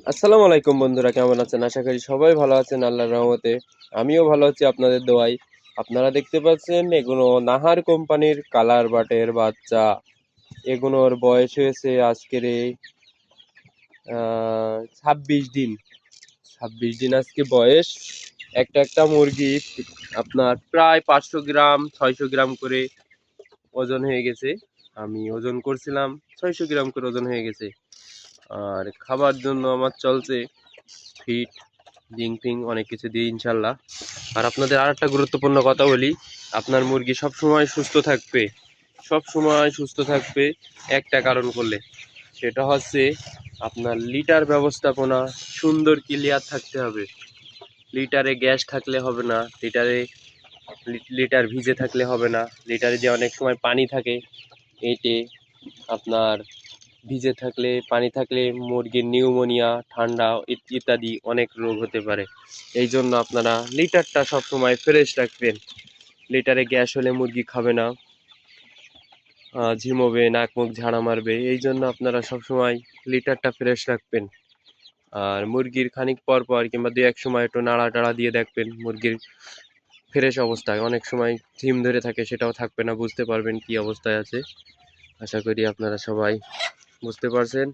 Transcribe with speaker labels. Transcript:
Speaker 1: আসসালামু আলাইকুম বন্ধুরা, কেমন আছেন? আশা করি সবাই ভালো আছেন আল্লাহর রহমতে। আমিও ভালো আছি আপনাদের দোয়ায়। আপনারা দেখতে পাচ্ছেন এগুলো নাহার কোম্পানির কালার বাটের বাচ্চা। এগুলোর বয়স হয়েছে আজকের 26 দিন। 26 দিন আজকে বয়স। একটা একটা মুরগি আপনার প্রায় 500 গ্রাম 600 গ্রাম করে ওজন হয়ে গেছে। আমি ওজন করছিলাম 600 গ্রাম করে ওজন হয়ে গেছে। আর খাবার জন্য আমার চলছে ফিট জিং ফিং অনেক কিছু দিয়ে ইনশাল্লাহ। আর আপনাদের আর একটা গুরুত্বপূর্ণ কথা বলি, আপনার মুরগি সব সময় সুস্থ থাকবে, সব সময় সুস্থ থাকবে একটা কারণ করলে, সেটা হচ্ছে আপনার লিটার ব্যবস্থাপনা সুন্দর ক্লিয়ার থাকতে হবে। লিটারে গ্যাস থাকলে হবে না, লিটার ভিজে থাকলে হবে না, লিটারে যে অনেক সময় পানি থাকে এতে আপনার ভিজে থাকলে পানি থাকলে মুরগির নিউমোনিয়া ঠান্ডা ইত্যাদি অনেক রোগ হতে পারে। এই জন্য আপনারা লিটারটা সবসময় ফ্রেশ রাখবেন। লিটারে গ্যাস হলে মুরগি খাবে না, ঝিমোবে, নাক মুখ ঝাড়া মারবে। এই জন্য আপনারা সবসময় লিটারটা ফ্রেশ রাখবেন। আর মুরগির খানিক পর পর কিংবা দু এক সময় একটু নাড়া টাড়া দিয়ে দেখবেন মুরগির ফ্রেশ অবস্থায়। অনেক সময় ঝিম ধরে থাকে, সেটাও থাকবে না, বুঝতে পারবেন কি অবস্থায় আছে। আশা করি আপনারা সবাই বুঝতে পারছেন।